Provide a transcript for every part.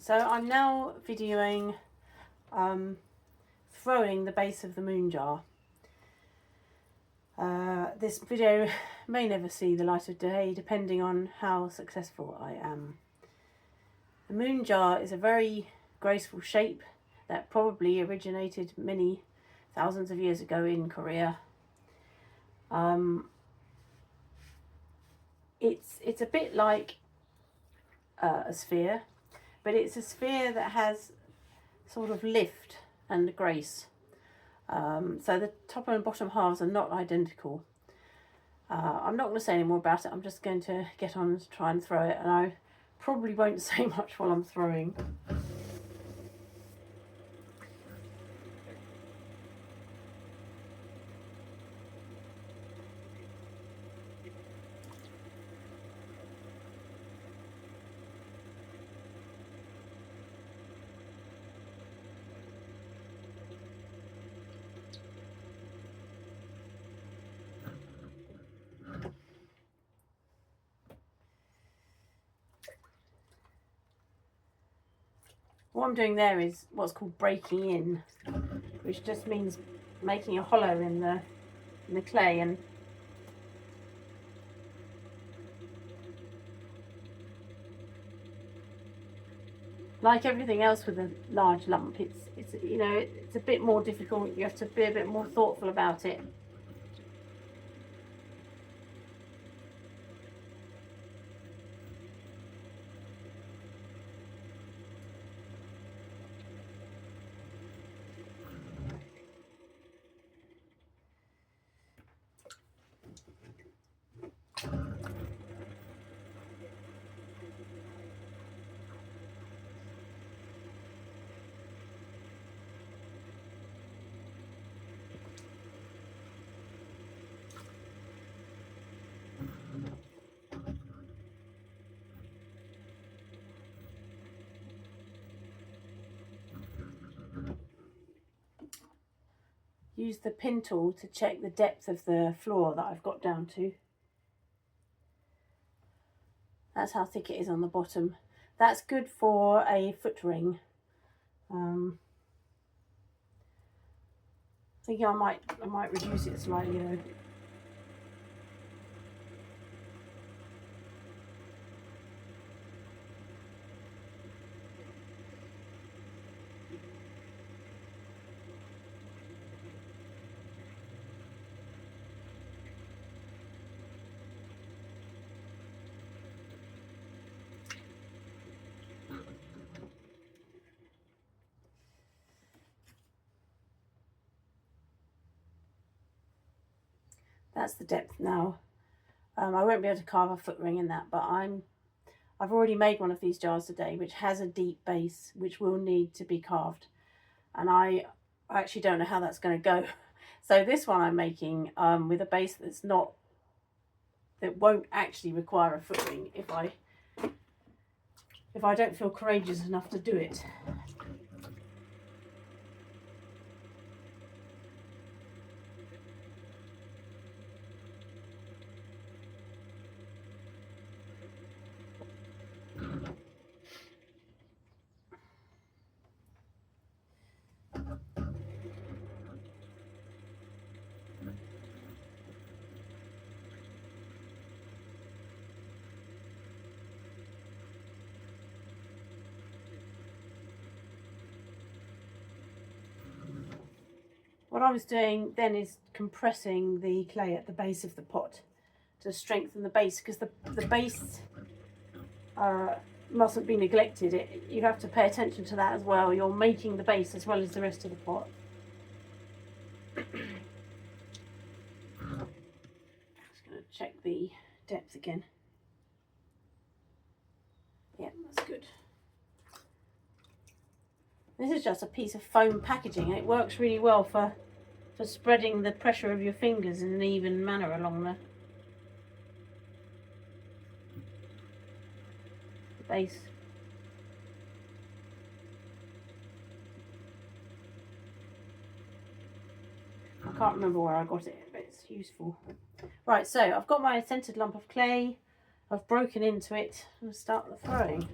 So I'm now videoing throwing the base of the moon jar. This video may never see the light of day depending on how successful I am. The moon jar is a very graceful shape that probably originated many thousands of years ago in Korea. It's a bit like a sphere, but it's a sphere that has sort of lift and grace. So the top and bottom halves are not identical. I'm not going to say any more about it. I'm just going to get on to try and throw it, and I probably won't say much while I'm throwing. What I'm doing there is what's called breaking in, which just means making a hollow in the clay, and like everything else with a large lump, it's you know, it's a bit more difficult. You have to be a bit more thoughtful about it. Use the pin tool to check the depth of the floor that I've got down to. That's how thick it is on the bottom. That's good for a foot ring. I think I might reduce it slightly though. That's the depth now. I won't be able to carve a foot ring in that, but I've already made one of these jars today which has a deep base which will need to be carved, and I actually don't know how that's going to go. So this one I'm making with a base that won't actually require a foot ring if I don't feel courageous enough to do it. What I was doing then is compressing the clay at the base of the pot to strengthen the base, because the base mustn't be neglected. You have to pay attention to that as well. You're making the base as well as the rest of the pot. Just going to check the depth again. Yeah, that's good. This is just a piece of foam packaging, and it works really well for spreading the pressure of your fingers in an even manner along the base. I can't remember where I got it, but it's useful. Right, so I've got my centered lump of clay. I've broken into it and start the throwing.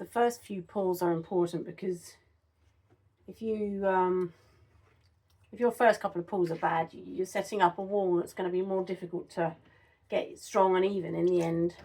first few pulls are important, because if your first couple of pulls are bad, you're setting up a wall that's going to be more difficult to get strong and even in the end.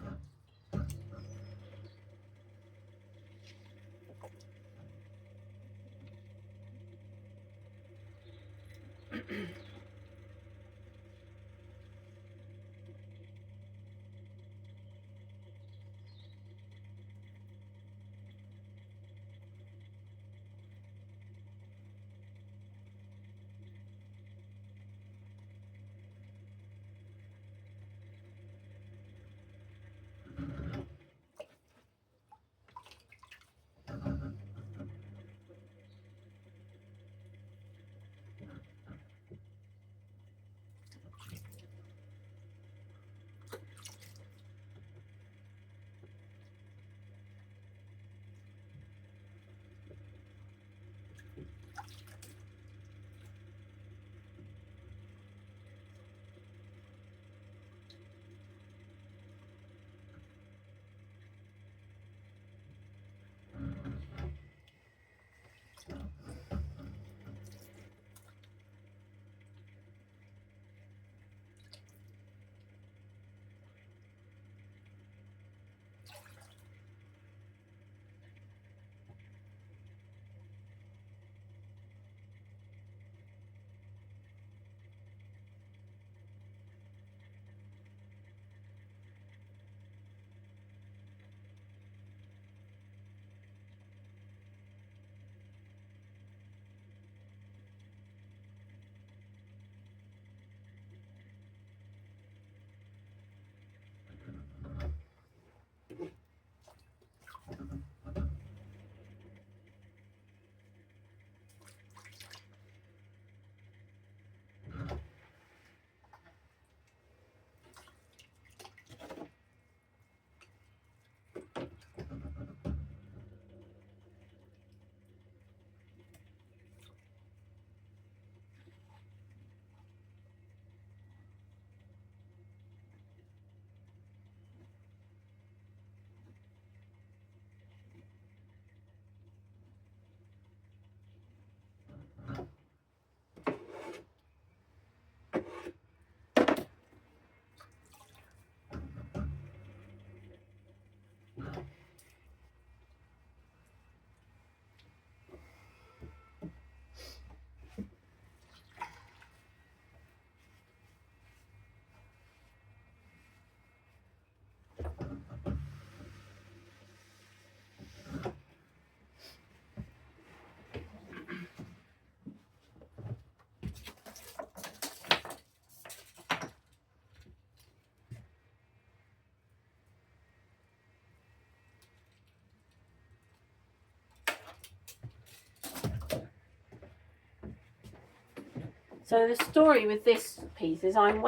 So the story with this piece is I'm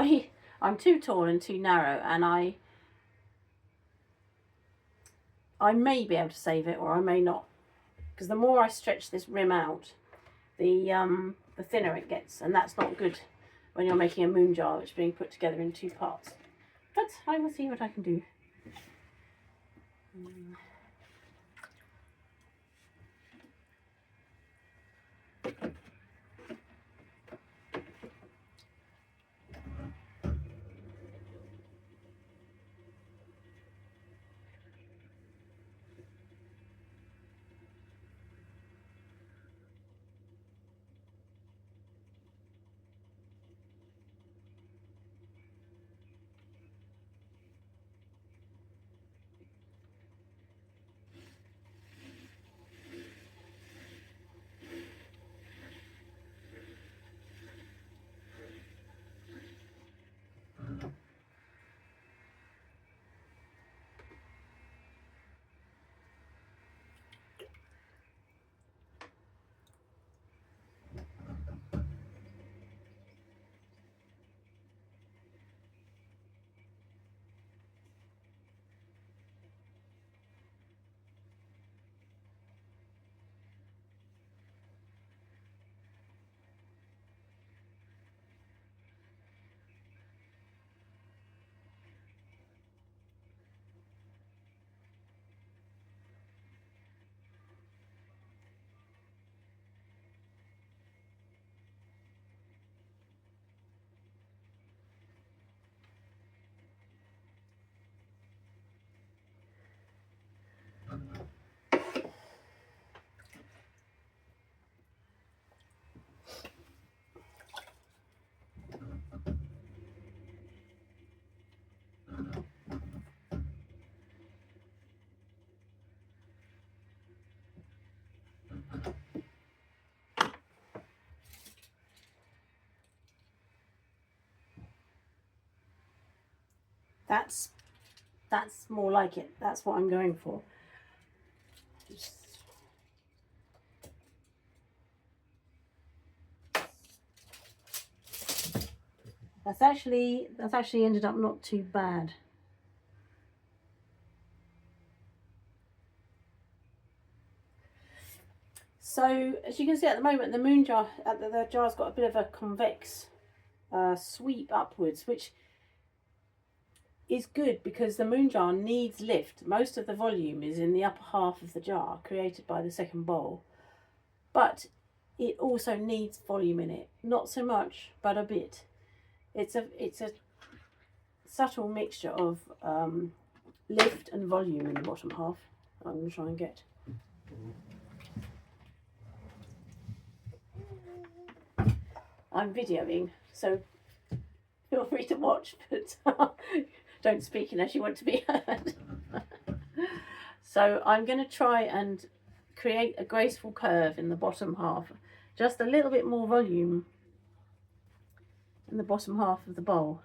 too tall and too narrow, and I may be able to save it, or I may not, because the more I stretch this rim out, the thinner it gets, and that's not good when you're making a moon jar which is being put together in 2 parts. But I will see what I can do. That's more like it. That's what I'm going for. That's actually ended up not too bad. So as you can see at the moment, the moon jar, the jar's got a bit of a convex sweep upwards, which is good because the moon jar needs lift. Most of the volume is in the upper half of the jar created by the second bowl, but it also needs volume in it. Not so much, but a bit. It's a subtle mixture of lift and volume in the bottom half. I'm going to try and get. I'm videoing, so feel free to watch, but don't speak unless you want to be heard. So I'm going to try and create a graceful curve in the bottom half. Just a little bit more volume in the bottom half of the bowl.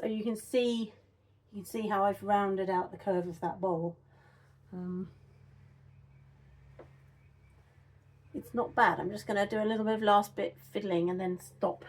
So you can see how I've rounded out the curve of that bowl. It's not bad. I'm just going to do a little bit of last bit fiddling and then stop.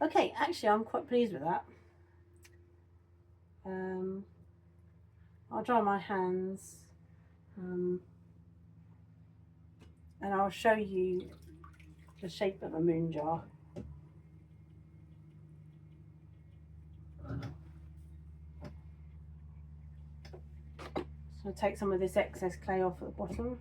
Okay, actually I'm quite pleased with that. I'll dry my hands and I'll show you the shape of a moon jar. So I'll take some of this excess clay off at the bottom.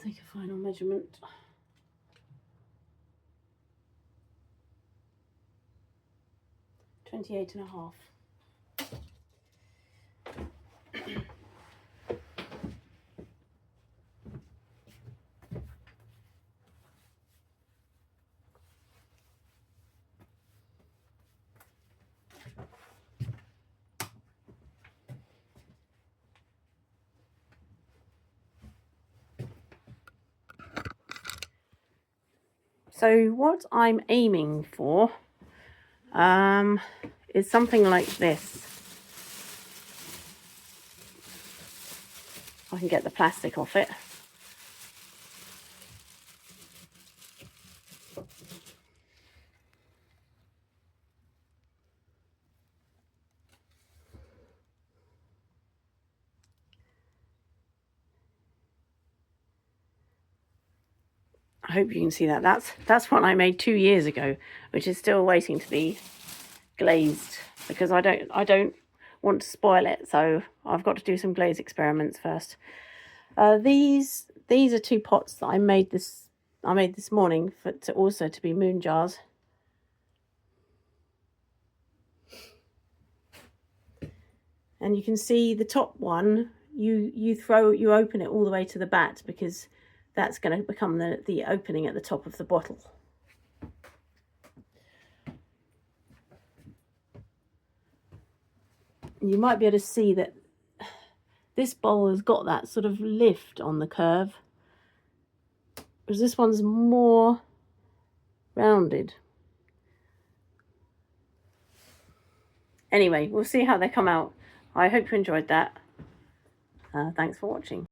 Take a final measurement. $28.5. So what I'm aiming for is something like this. I can get the plastic off it. I hope you can see that. That's what I made 2 years ago, which is still waiting to be glazed, because I don't want to spoil it, so I've got to do some glaze experiments first. These are 2 pots that I made this morning to be moon jars. And you can see the top one, you open it all the way to the bat, because that's going to become the opening at the top of the bottle. You might be able to see that this bowl has got that sort of lift on the curve, whereas this one's more rounded. Anyway, we'll see how they come out. I hope you enjoyed that. Thanks for watching.